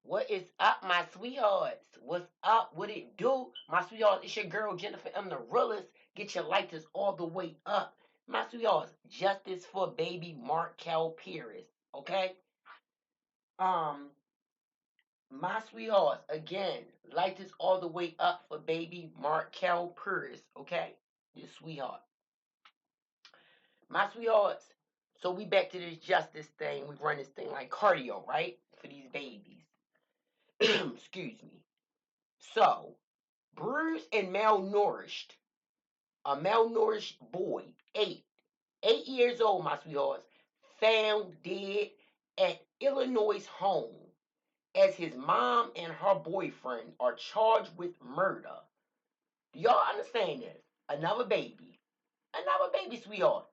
What is up, my sweethearts? What's up? What it do? My sweethearts, it's your girl Jennifer M. the realest. Get your lighters all the way up. My sweethearts, justice for baby Markell Pierce. Okay? Um, my sweethearts, again, lighters all the way up for baby Markell Pierce. Okay? Your sweetheart. My sweethearts. So we back to this justice thing. We run this thing like cardio, right? For these babies. Excuse me. So, bruised and malnourished. A malnourished boy, 8 years old, my sweethearts, found dead at Illinois' home as his mom and her boyfriend are charged with murder. Do y'all understand this? Another baby. Another baby, sweetheart.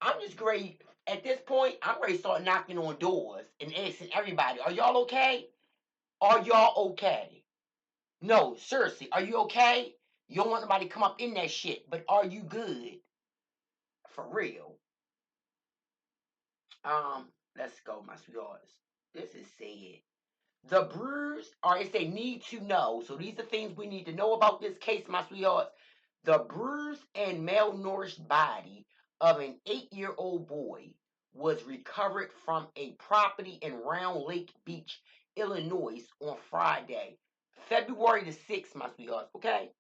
I'm just great. At this point, I'm ready to start knocking on doors and asking everybody, are y'all okay? Are y'all okay? No, seriously, are you okay? You don't want nobody to come up in that shit, but are you good? For real. Let's go, my sweethearts. This is sad. The bruise, or it's a need to know. So these are things we need to know about this case, my sweethearts. The bruised and malnourished body of an 8-year-old boy was recovered from a property in Round Lake Beach, Illinois on Friday, February the 6th, my sweethearts, okay?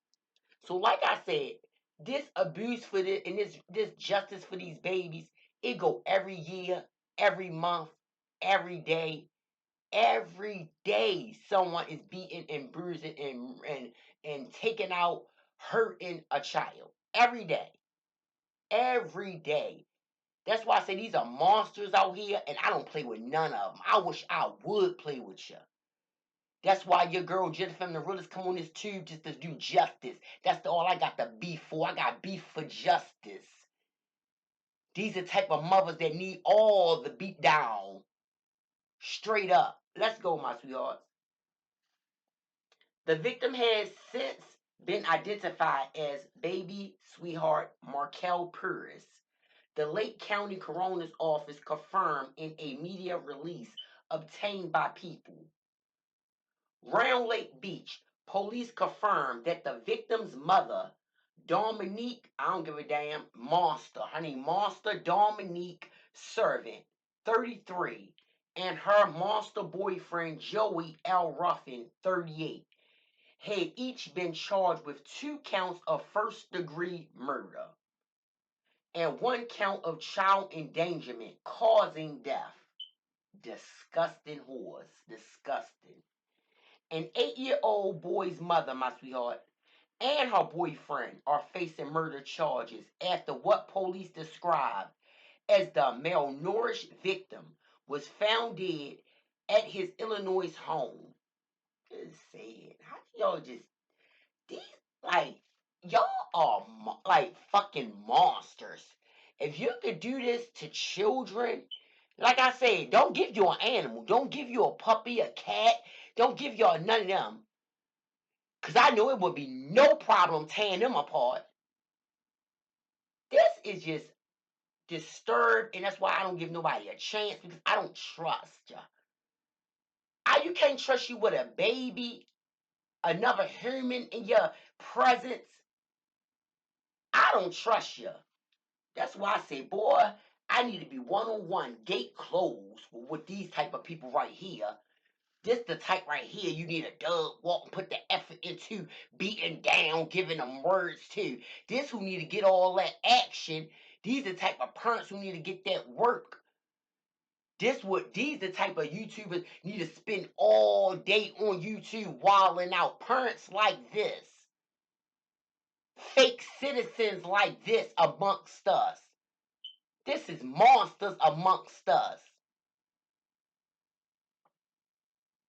So, like I said, this abuse for this and this justice for these babies, it go every year, every month, every day. Every day, someone is beating and bruising and taking out, hurting a child. Every day, every day. That's why I say these are monsters out here, and I don't play with none of them. I wish I would play with you. That's why your girl Jennifer and the realest come on this tube just to do justice. That's all I got the beef for. I got beef for justice. These are the type of mothers that need all the beat down. Straight up. Let's go, my sweethearts. The victim has since been identified as baby sweetheart Markell Pierce. The Lake County Coroner's Office confirmed in a media release obtained by People. Round Lake Beach, police confirmed that the victim's mother, Dominique, I don't give a damn, Monster, her name Monster Dominique Servant, 33, and her monster boyfriend, Joey L. Ruffin, 38, had each been charged with 2 counts of first-degree murder and 1 count of child endangerment causing death. Disgusting whores. Disgusting. An 8-year-old boy's mother, my sweetheart, and her boyfriend are facing murder charges after what police described as the malnourished victim was found dead at his Illinois home. It's sad. How do y'all just these like y'all are like fucking monsters. If you could do this to children, like I said, don't give you an animal. Don't give you a puppy, a cat. Don't give y'all none of them. Cause I know it would be no problem tearing them apart. This is just disturbed, and that's why I don't give nobody a chance because I don't trust you. You can't trust you with a baby, another human in your presence. I don't trust you. That's why I say, boy, I need to be one-on-one, gate closed with these type of people right here. This the type right here you need a dog walk and put the effort into beating down, giving them words to. This who need to get all that action. These the type of parents who need to get that work. These the type of YouTubers need to spend all day on YouTube wilding out. Parents like this. Fake citizens like this amongst us. This is monsters amongst us.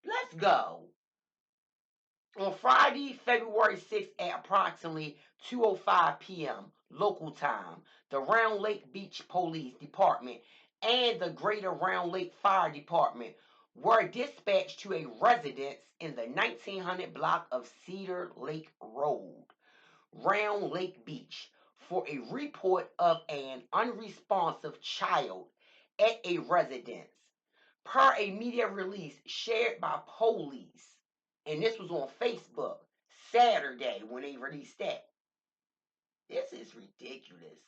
Let's go. On Friday, February 6th at approximately 2:05 p.m. local time, the Round Lake Beach Police Department and the Greater Round Lake Fire Department were dispatched to a residence in the 1900 block of Cedar Lake Road, Round Lake Beach, for a report of an unresponsive child at a residence. per a media release shared by police. And this was on Facebook Saturday when they released that. This is ridiculous.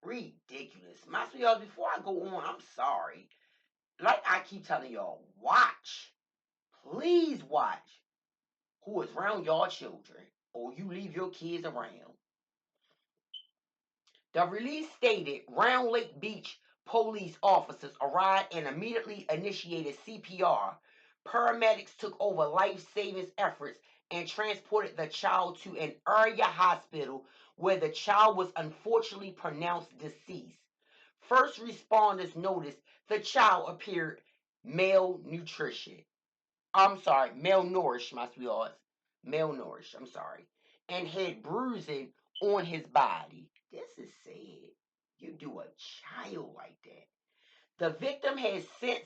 Ridiculous. My sweethearts, before I go on, I'm sorry. Like I keep telling y'all, watch. Please watch who is around y'all children or you leave your kids around. The release stated Round Lake Beach police officers arrived and immediately initiated CPR. Paramedics took over life-saving efforts and transported the child to an area hospital where the child was unfortunately pronounced deceased. First responders noticed the child appeared malnutrition. I'm sorry, malnourished, my sweethearts. Malnourished, I'm sorry. And had bruising on his body. This is sad. You do a child like that. The victim has since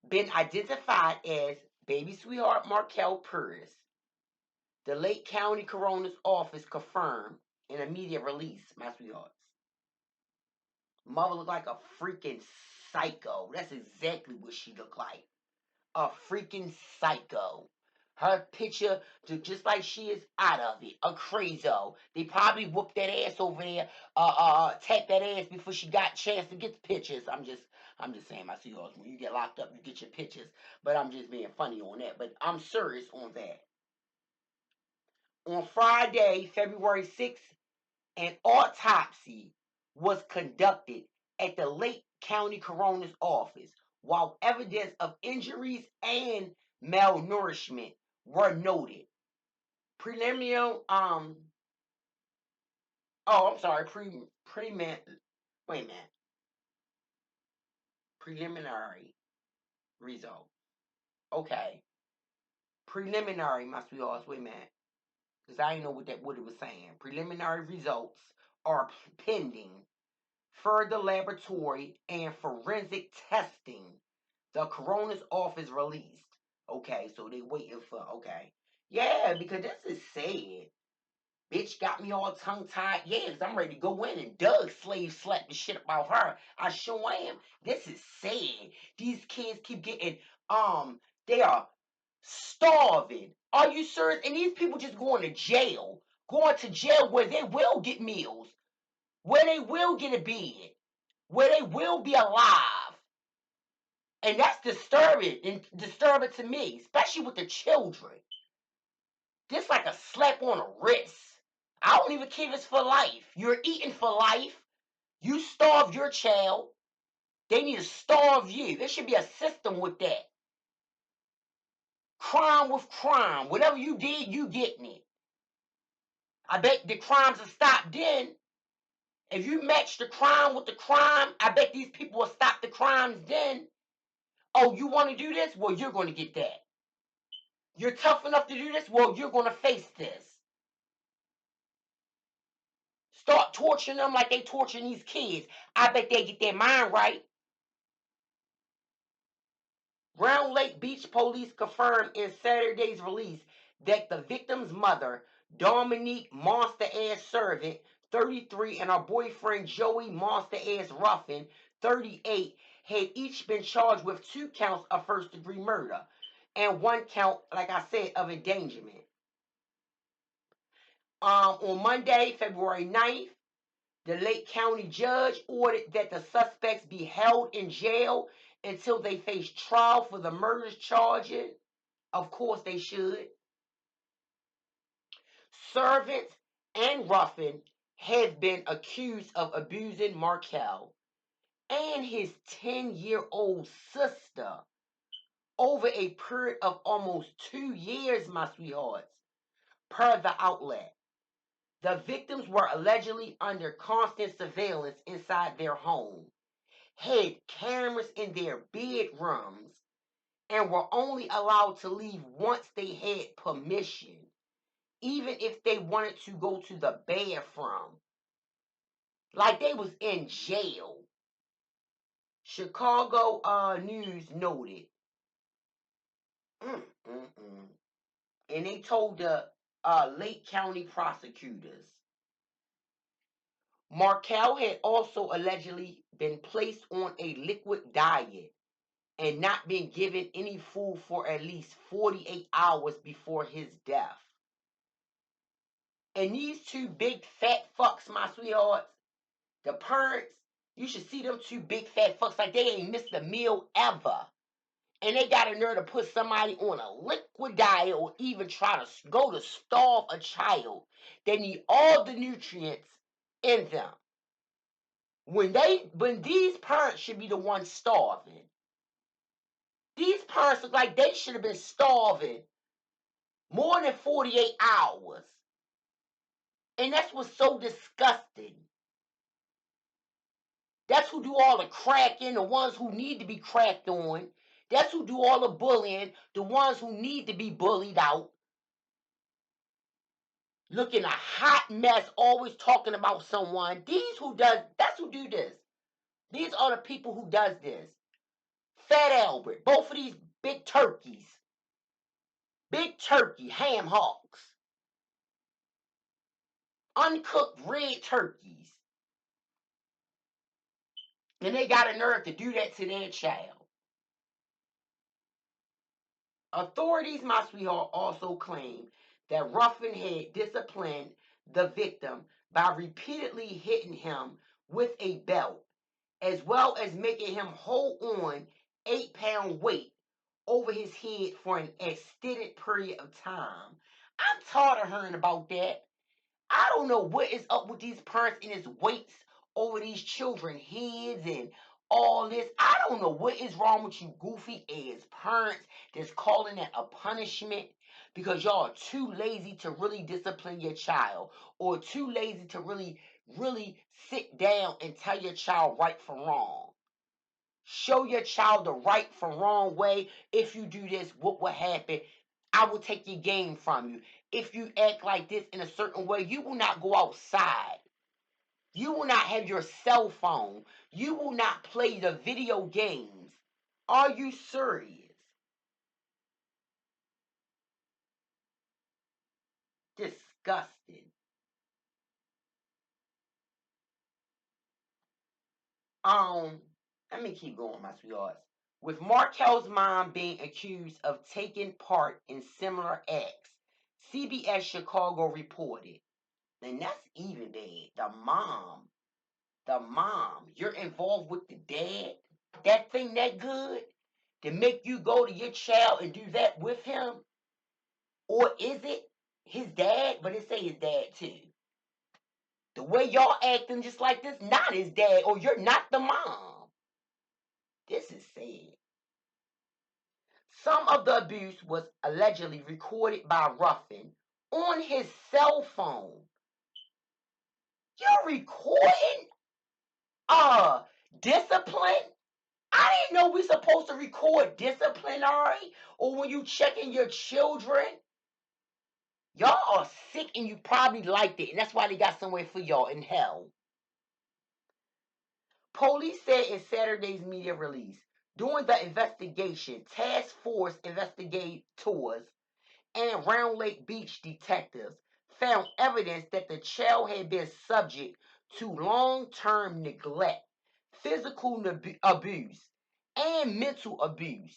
been identified as baby sweetheart Markell Pierce. The Lake County Coroner's Office confirmed in a media release, my sweethearts. Mother looked like a freaking psycho. That's exactly what she looked like. A freaking psycho. Her picture, just like she is out of it, a crazo. They probably whooped that ass over there, tapped that ass before she got a chance to get the pictures. I'm just saying, my sweethearts, when you get locked up, you get your pictures. But I'm just being funny on that. But I'm serious on that. On Friday, February 6th, an autopsy was conducted at the Lake County Coroner's Office, while evidence of injuries and malnourishment were noted. Preliminary, oh, I'm sorry, wait a minute, preliminary results. Okay, preliminary, my sweethearts, wait a minute, because I didn't know what it was saying. Preliminary results are pending further laboratory and forensic testing. The coroner's office released. Okay, so they waiting for, okay. Yeah, because this is sad. Bitch got me all tongue tied. Yeah, because I'm ready to go in and Doug slave slap the shit about her. I sure am. This is sad. These kids keep getting, they are starving. Are you serious? And these people just going to jail. Going to jail where they will get meals. Where they will get a bed. Where they will be alive. And that's disturbing and disturbing to me, especially with the children. This like a slap on the wrist. I don't even care if it's for life. You're eating for life. You starve your child. They need to starve you. There should be a system with that. Crime with crime. Whatever you did, you getting it. I bet the crimes will stop then. If you match the crime with the crime, I bet these people will stop the crimes then. Oh, you want to do this? Well, you're going to get that. You're tough enough to do this? Well, you're going to face this. Start torturing them like they torturing these kids. I bet they get their mind right. Round Lake Beach police confirmed in Saturday's release that the victim's mother, Dominique Monster Ass Servant, 33, and her boyfriend, Joey Monster Ass Ruffin, 38, had each been charged with 2 counts of first-degree murder and 1 count, like I said, of endangerment. On Monday, February 9th, the Lake County judge ordered that the suspects be held in jail until they face trial for the murder charges. Of course they should. Servants and Ruffin have been accused of abusing Markell and his 10-year-old sister over a period of almost 2 years, my sweethearts, per the outlet. The victims were allegedly under constant surveillance inside their home, had cameras in their bedrooms, and were only allowed to leave once they had permission, even if they wanted to go to the bathroom. Like they was in jail. Chicago News noted. And they told the Lake County prosecutors. Markell had also allegedly been placed on a liquid diet and not been given any food for at least 48 hours before his death. And these two big fat fucks, my sweethearts, the parents, you should see them two big fat fucks like they ain't missed a meal ever. And they got a nerve to put somebody on a liquid diet or even try to go to starve a child that need all the nutrients in them. When these parents should be the ones starving. These parents look like they should have been starving more than 48 hours. And that's what's so disgusting. That's who do all the cracking, the ones who need to be cracked on. That's who do all the bullying, the ones who need to be bullied out. Looking a hot mess, always talking about someone. That's who do this. These are the people who does this. Fat Albert, both of these big turkeys. Big turkey, ham hocks. Uncooked red turkeys. And they got a nerve to do that to their child. Authorities, my sweetheart, also claim that Ruffin had disciplined the victim by repeatedly hitting him with a belt, as well as making him hold on 8-pound weight over his head for an extended period of time. I'm tired of hearing about that. I don't know what is up with these parents and his weights over these children's heads and all this. I don't know what is wrong with you goofy ass parents that's calling that a punishment because y'all are too lazy to really discipline your child or too lazy to really sit down and tell your child right from wrong. Show your child the right from wrong way. If you do this, what will happen? I will take your game from you. If you act like this in a certain way, you will not go outside. You will not have your cell phone. You will not play the video games. Are you serious? Disgusting. Um, Let me keep going, my sweethearts. With Markell's mom being accused of taking part in similar acts, CBS Chicago reported. And that's even bad. The mom, you're involved with the dad. That thing that good to make you go to your child and do that with him? Or is it his dad? But it say his dad too. The way y'all acting just like this, not his dad, or you're not the mom. This is sad. Some of the abuse was allegedly recorded by Ruffin on his cell phone. You're recording discipline? I didn't know we're supposed to record disciplinary or when you checking your children. Y'all are sick and you probably liked it, and that's why they got somewhere for y'all in hell. Police said in Saturday's media release, during the investigation, task force investigators and Round Lake Beach detectives found evidence that the child had been subject to long-term neglect, physical abuse, and mental abuse.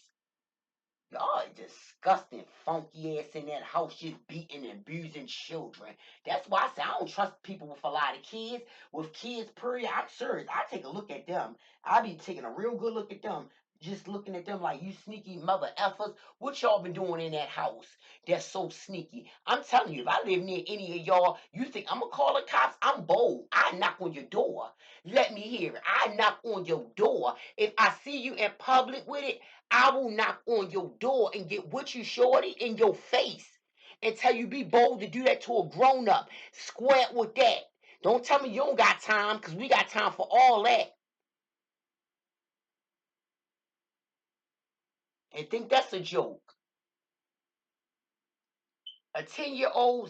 Y'all are disgusting, funky ass in that house just beating and abusing children. That's why I say I don't trust people with a lot of kids. With kids, period, I'm serious. I take a look at them. I be taking a real good look at them. Just looking at them like, you sneaky mother effers. What y'all been doing in that house that's so sneaky? I'm telling you, if I live near any of y'all, you think I'm going to call the cops? I'm bold. I knock on your door. Let me hear it. I knock on your door. If I see you in public with it, I will knock on your door and get what you shorty in your face and tell you be bold to do that to a grown up. Square with that. Don't tell me you don't got time because we got time for all that. And think that's a joke. A 10-year-old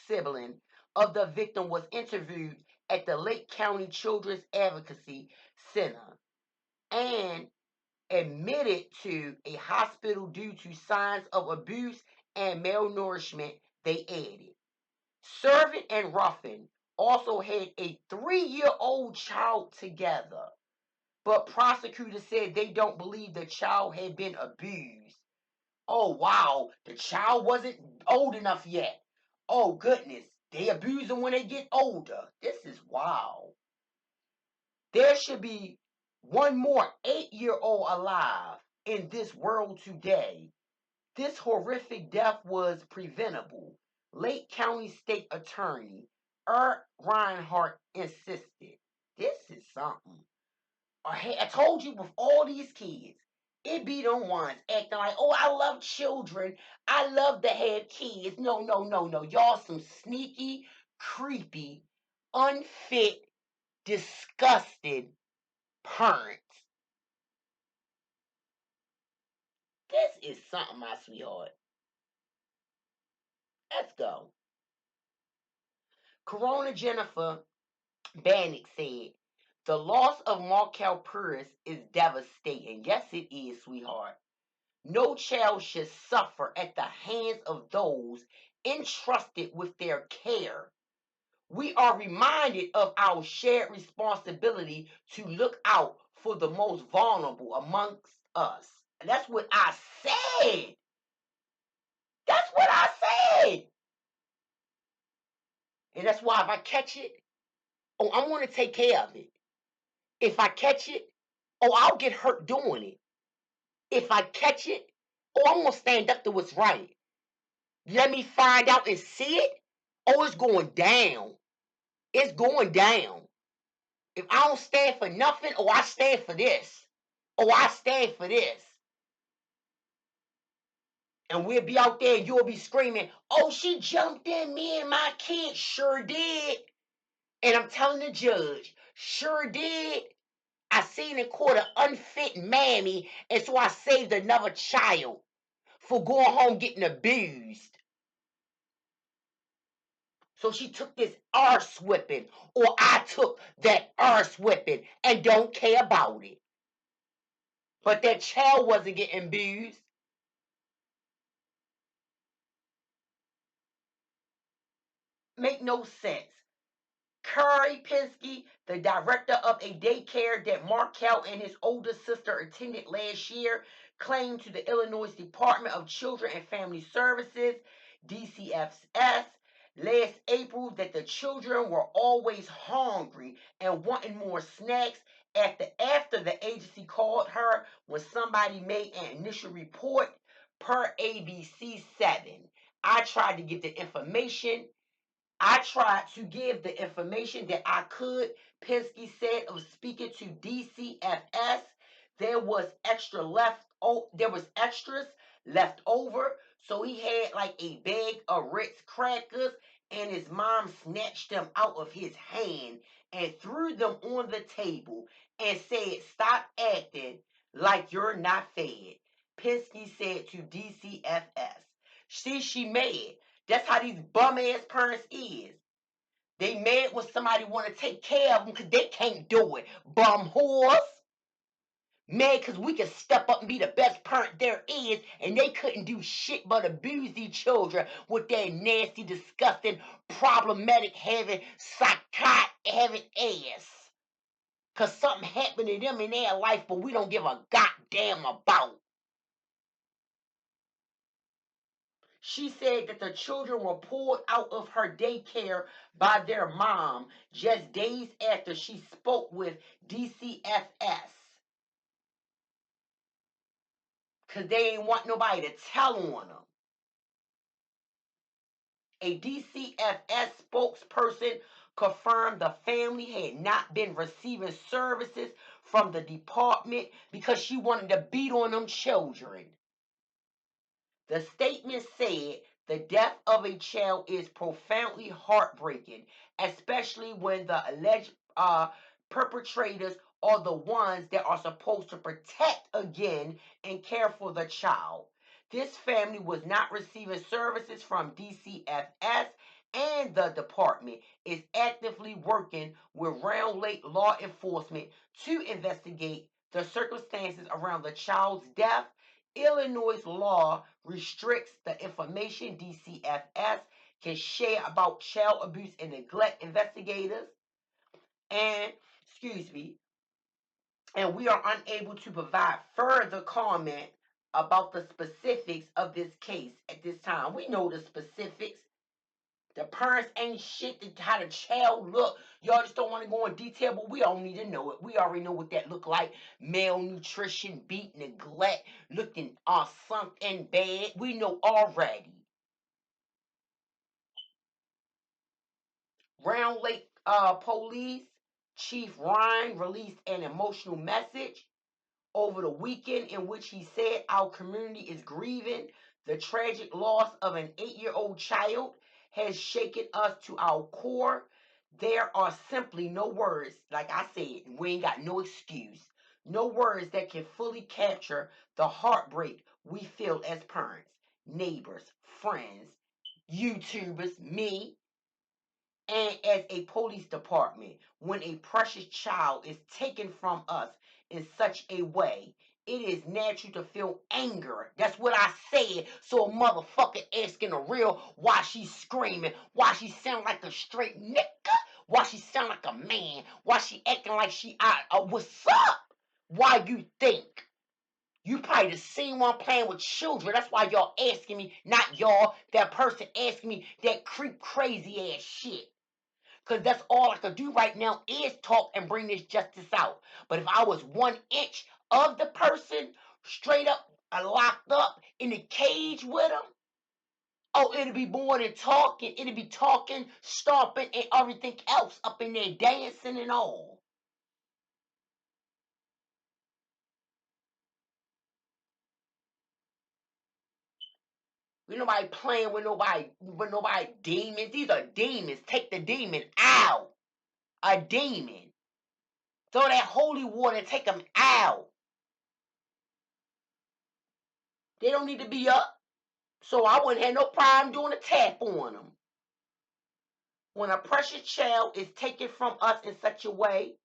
sibling of the victim was interviewed at the Lake County Children's Advocacy Center and admitted to a hospital due to signs of abuse and malnourishment, they added. Servant and Ruffin also had a 3-year-old child together. but prosecutors said they don't believe the child had been abused. Oh, wow, the child wasn't old enough yet. Oh, goodness, they abuse them when they get older. This is wild. There should be one more 8-year-old alive in this world today. This horrific death was preventable. Lake County State Attorney Art Reinhardt insisted. This is something. I told you with all these kids, it be them ones acting like, oh, I love children. I love to have kids. No, no, no, no. Y'all some sneaky, creepy, unfit, disgusted parents. This is something, my sweetheart. Let's go. Corona Jennifer Bannock said, the loss of Markell Pierce is devastating. Yes, it is, sweetheart. No child should suffer at the hands of those entrusted with their care. We are reminded of our shared responsibility to look out for the most vulnerable amongst us. And that's what I said. That's what I said. And that's why if I catch it, oh, I'm going to take care of it. If I catch it, oh, I'll get hurt doing it. If I catch it, oh, I'm going to stand up to what's right. Let me find out and see it. Oh, it's going down. It's going down. If I don't stand for nothing, oh, I stand for this. Oh, I stand for this. And we'll be out there and you'll be screaming, oh, she jumped in, me and my kid sure did. And I'm telling the judge, sure did. I seen in court an unfit mammy, and so I saved another child for going home getting abused. So she took this arse whipping, or I took that arse whipping and don't care about it. But that child wasn't getting abused. Make no sense. Curry Pinsky, the director of a daycare that Markell and his older sister attended last year, claimed to the Illinois Department of Children and Family Services, DCFS, last April that the children were always hungry and wanting more snacks after the agency called her when somebody made an initial report per ABC 7. I tried to get the information. I tried to give the information that I could. Pinsky said of speaking to DCFS, there was there was extras left over. So he had like a bag of Ritz crackers and his mom snatched them out of his hand and threw them on the table and said, stop acting like you're not fed. Pinsky said to DCFS. See, she mad. That's how these bum ass parents is. They mad when somebody want to take care of them because they can't do it. Bum whores. Mad because we can step up and be the best parent there is, and they couldn't do shit but abuse these children with their nasty, disgusting, problematic, having, psychotic, having ass. Because something happened to them in their life, but we don't give a goddamn about. She said that the children were pulled out of her daycare by their mom just days after she spoke with DCFS. Because they ain't want nobody to tell on them. A DCFS spokesperson confirmed the family had not been receiving services from the department because she wanted to beat on them children. The statement said the death of a child is profoundly heartbreaking, especially when the alleged perpetrators are the ones that are supposed to protect again and care for the child. This family was not receiving services from DCFS, and the department is actively working with Round Lake law enforcement to investigate the circumstances around the child's death. Illinois law restricts the information DCFS can share about child abuse and neglect investigators and, excuse me, and we are unable to provide further comment about the specifics of this case at this time. We know the specifics. The parents ain't shit to how the child look. Y'all just don't want to go in detail, but we don't need to know it. We already know what that look like. Malnutrition, beat, neglect, looking sunk in bed. We know already. Round Lake Police Chief Ryan released an emotional message over the weekend in which he said our community is grieving the tragic loss of an 8-year-old child has shaken us to our core. There are simply no words, like I said, we ain't got no excuse, no words that can fully capture the heartbreak we feel as parents, neighbors, friends, YouTubers, me, and as a police department. When a precious child is taken from us in such a way, it is natural to feel anger. That's what I said. So a motherfucker asking a real why she's screaming, why she sound like a straight nigga, why she sound like a man, why she acting like she what's up? Why you think? You probably the same one playing with children. That's why y'all asking me, not y'all, that person asking me that creep crazy ass shit. Because that's all I could do right now is talk and bring this justice out. But if I was 1 inch of the person straight up locked up in a cage with them, oh, it'd be more than talking. It'd be talking, stomping, and everything else up in there, dancing and all. We nobody playing with nobody demons. These are demons. Take the demon out. A demon. Throw that holy water and take them out. They don't need to be up. So I wouldn't have no problem doing a tap on them. When a precious child is taken from us in such a way,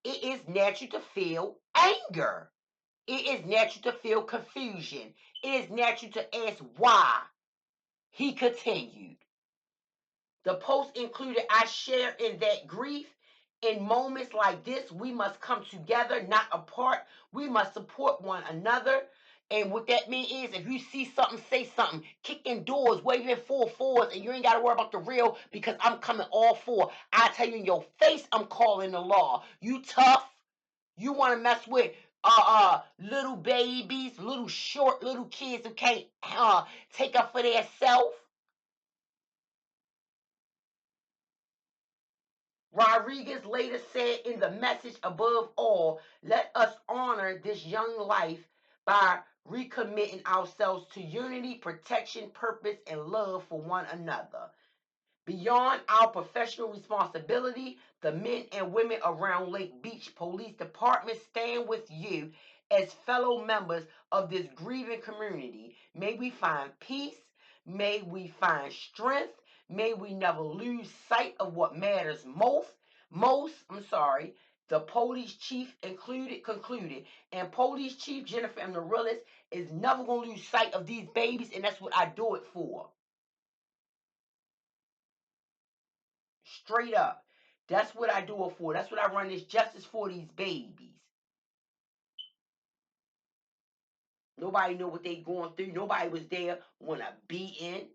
it is natural to feel anger. It is natural to feel confusion. It is natural to ask why. He continued. The post included, I share in that grief. In moments like this, we must come together, not apart. We must support one another. And what that means is if you see something, say something. Kicking doors, waving 4 4s, and you ain't got to worry about the real because I'm coming all four. I tell you in your face, I'm calling the law. You tough? You want to mess with little babies, little short little kids who can't take up for themselves? Rodriguez later said in the message, above all, let us honor this young life by recommitting ourselves to unity, protection, purpose, and love for one another. Beyond our professional responsibility, the men and women around Lake Beach Police Department stand with you as fellow members of this grieving community. May we find peace. May we find strength. May we never lose sight of what matters most. The police chief concluded, and police chief Jennifer Amaryllis is never going to lose sight of these babies, and that's what I do it for. Straight up. That's what I do it for. That's what I run this justice for, these babies. Nobody know what they going through. Nobody was there when a beating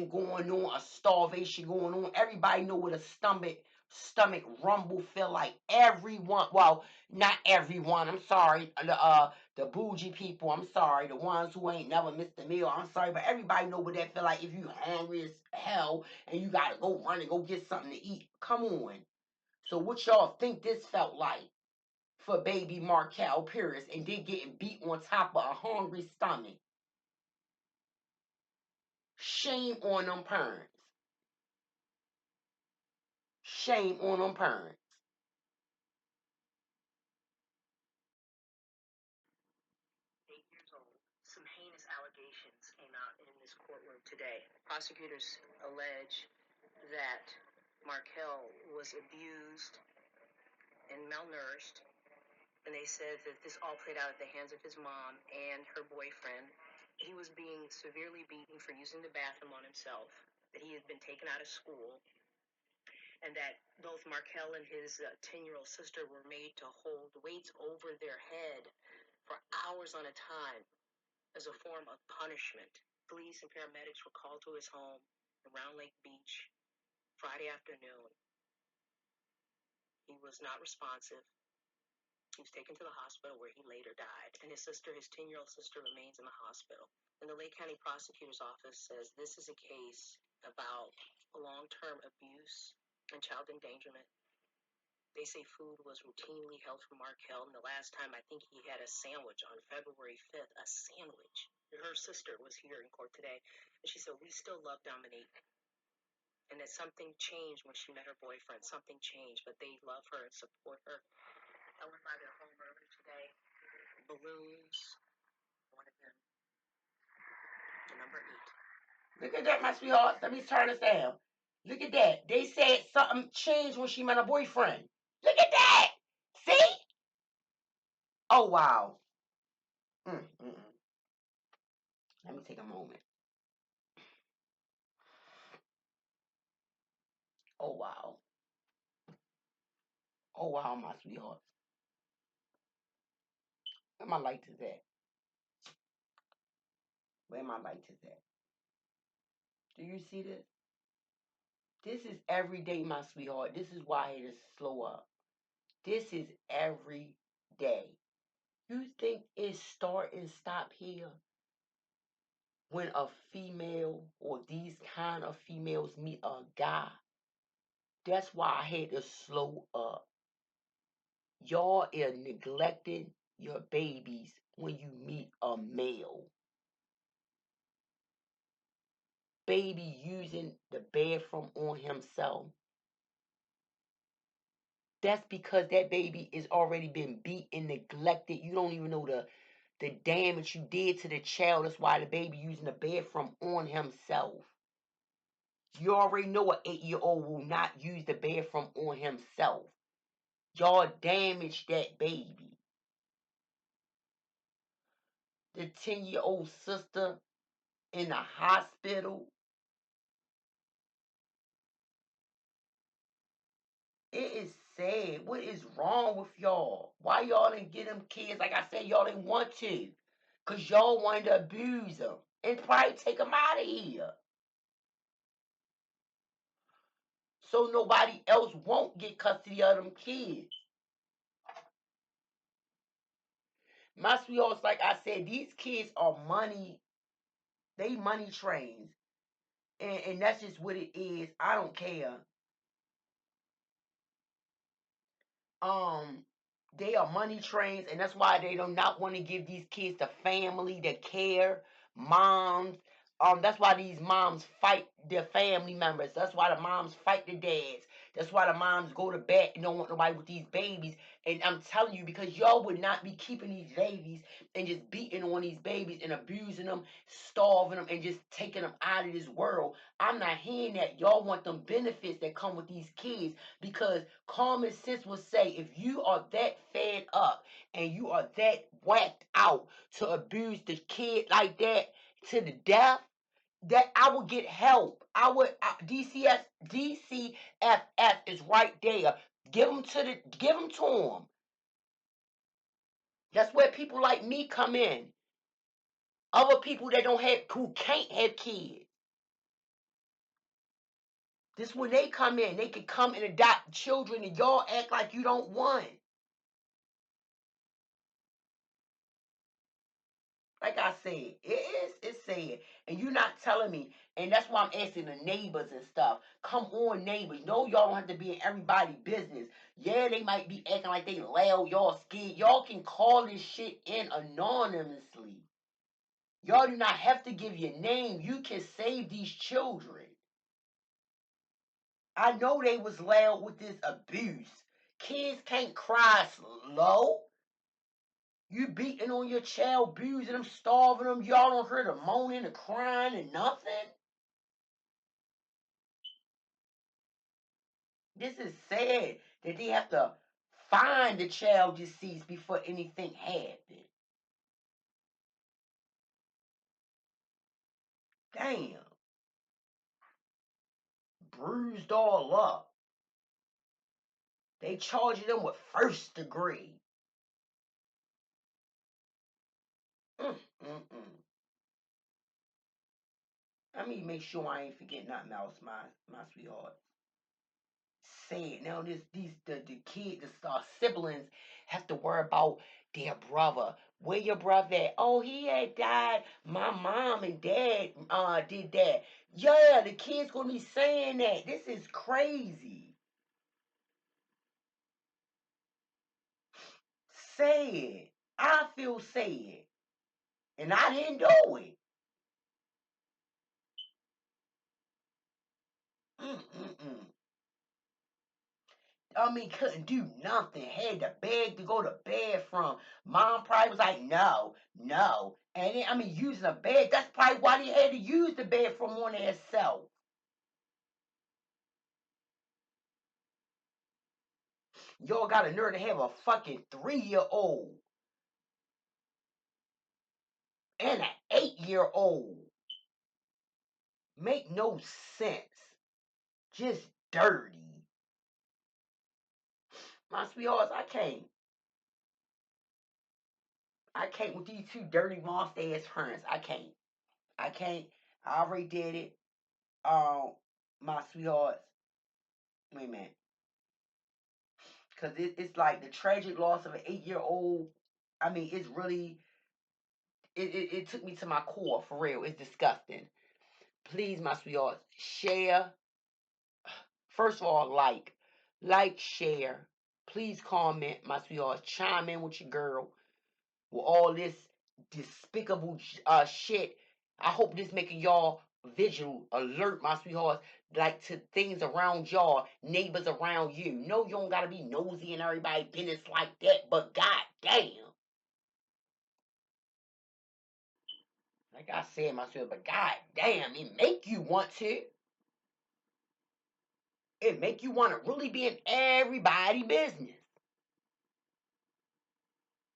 going on, a starvation going on. Everybody know what a stomach rumble feel like. Everyone, well, not everyone. I'm sorry. The bougie people. I'm sorry. The ones who ain't never missed a meal. I'm sorry, but everybody know what that feel like. If you hungry as hell and you gotta go run and go get something to eat. Come on. So what y'all think this felt like for baby Markell Pierce and then getting beat on top of a hungry stomach? Shame on them parents. Shame on them parents. 8 years old. Some heinous allegations came out in this courtroom today. Prosecutors allege that Markell was abused and malnourished, and they said that this all played out at the hands of his mom and her boyfriend. He was being severely beaten for using the bathroom on himself, that he had been taken out of school, and that both Markell and his 10-year-old sister were made to hold weights over their head for hours on a time as a form of punishment. Police and paramedics were called to his home in Round Lake Beach Friday afternoon. He was not responsive. He was taken to the hospital where he later died. And his 10-year-old sister, remains in the hospital. And the Lake County Prosecutor's Office says this is a case about long-term abuse and child endangerment. They say food was routinely held for Markell, and the last time I think he had a sandwich on February 5th, a sandwich. Her sister was here in court today, and she said, we still love Dominique, and that something changed when she met her boyfriend. Something changed, but they love her and support her. I went by their home earlier today. Balloons, one of them, the number 8. Look at that, my sweetheart. Let me turn this down. Look at that. They said something changed when she met her boyfriend. Look at that. See? Oh, wow. Let me take a moment. Oh, wow. Oh, wow, my sweetheart. Where my light is at? Where my light is at? Do you see this? This is every day, my sweetheart. This is why it is slow up. This is every day. You think it start and stop here? When a female or these kind of females meet a guy, that's why I had to slow up. Y'all are neglecting your babies when you meet a male. Baby using the bathroom on himself. That's because that baby is already been beat and neglected. You don't even know the damage you did to the child. That's why the baby using the bathroom on himself. You already know an 8-year-old will not use the bathroom on himself. Y'all damaged that baby. The 10-year-old sister in the hospital. It is sad. What is wrong with y'all? Why y'all didn't get them kids? Like I said, y'all didn't want to. Because y'all wanted to abuse them. And probably take them out of here. So nobody else won't get custody of them kids. My sweethearts, like I said, these kids are money. They money trains. And that's just what it is. I don't care. They are money trains, and that's why they do not want to give these kids the family, the care, moms. That's why these moms fight their family members. That's why the moms fight the dads. That's why the moms go to bed and don't want nobody with these babies. And I'm telling you, because y'all would not be keeping these babies and just beating on these babies and abusing them, starving them, and just taking them out of this world. I'm not hearing that. Y'all want them benefits that come with these kids, because common sense will say if you are that fed up and you are that whacked out to abuse the kid like that to the death, that I would get help. DCFF is right there. Give them to them. That's where people like me come in. Other people that who can't have kids. This when they come in. They can come and adopt children and y'all act like you don't want. Like I said, it's sad. And you're not telling me. And that's why I'm asking the neighbors and stuff. Come on, neighbors. No, y'all don't have to be in everybody's business. Yeah, they might be acting like they loud, y'all scared. Y'all can call this shit in anonymously. Y'all do not have to give your name. You can save these children. I know they was loud with this abuse. Kids can't cry slow. You beating on your child, abusing them, starving them. Y'all don't hear the moaning, the crying, and nothing. This is sad that they have to find the child deceased before anything happened. Damn. Bruised all up. They charging them with first degree. Mm-mm-mm. Let me make sure I ain't forget nothing else, my sweetheart. Say it now. The kid, the siblings have to worry about their brother. Where your brother at? Oh, he had died. My mom and dad did that. Yeah, the kids gonna be saying that. This is crazy. Say it. I feel sad, and I didn't do it. Mm-mm-mm. I mean, couldn't do nothing. Had to beg to go to bed from. Mom probably was like, no, no. And then, I mean, using a bed, that's probably why they had to use the bed from on themselves. Y'all got a nerve to have a fucking 3-year-old and an 8-year-old. Make no sense. Just dirty. My sweethearts, I can't with these two dirty monster ass friends. I can't. I can't. I already did it. My sweethearts. Wait a minute. Because it's like the tragic loss of an 8-year-old. I mean, it's really, it took me to my core, for real. It's disgusting. Please, my sweethearts, share. First of all, share. Please comment, my sweethearts. Chime in with your girl with all this despicable shit. I hope this making y'all visual alert, my sweethearts, like to things around y'all, neighbors around you. No, you don't gotta be nosy and everybody business like that, but goddamn. Like I said, my sweetheart, but goddamn, it make you want to. It make you want to really be in everybody business.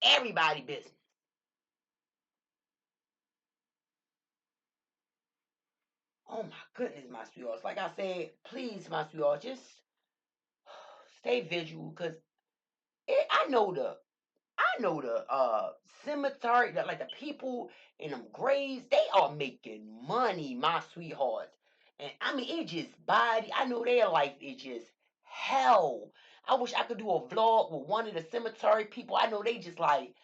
Everybody business. Oh my goodness, my sweethearts. Like I said, please, my sweethearts, just stay visual, cause I know the cemetery, like the people in them graves, they are making money, my sweethearts. And I mean, it just body. I know their life is just hell. I wish I could do a vlog with one of the cemetery people. I know they just like,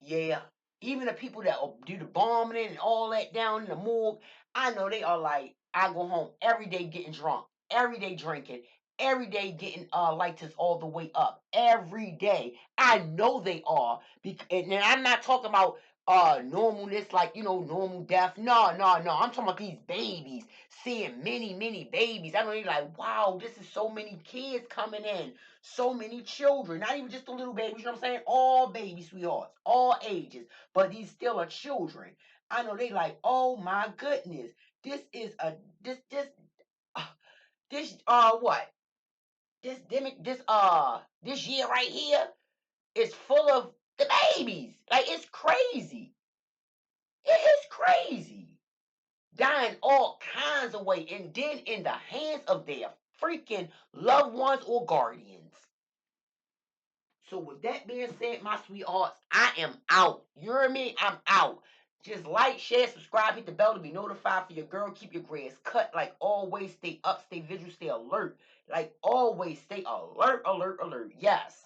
yeah. Even the people that do the bombing and all that down in the morgue, I know they are like, I go home every day getting drunk, every day drinking, every day getting lighters all the way up, every day. I know they are. And I'm not talking about normalness, like normal death. No, no, no. I'm talking about these babies, seeing many, many babies. I know they like, wow, this is so many kids coming in, so many children, not even just the little babies, you know what I'm saying? All baby sweethearts, all ages, but these still are children. I know they like, oh my goodness, this is a uh, what? This year right here is full of the babies. Like it's crazy. It is crazy. Dying all kinds of way and then in the hands of their freaking loved ones or guardians. So with that being said, my sweethearts, I am out. You hear me? I'm out. Just like, share, subscribe, hit the bell to be notified for your girl. Keep your grass cut. Like always, stay up, stay vigilant, stay alert. Like always, stay alert, alert, alert. Yes.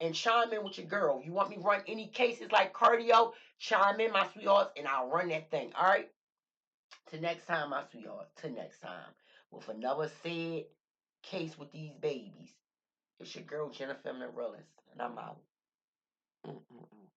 And chime in with your girl. You want me to run any cases like cardio? Chime in, my sweethearts, and I'll run that thing. All right? Till next time, my sweetheart. Till next time. With another said case with these babies. It's your girl, Jennifer Morellis, and I'm out. Mm-mm-mm.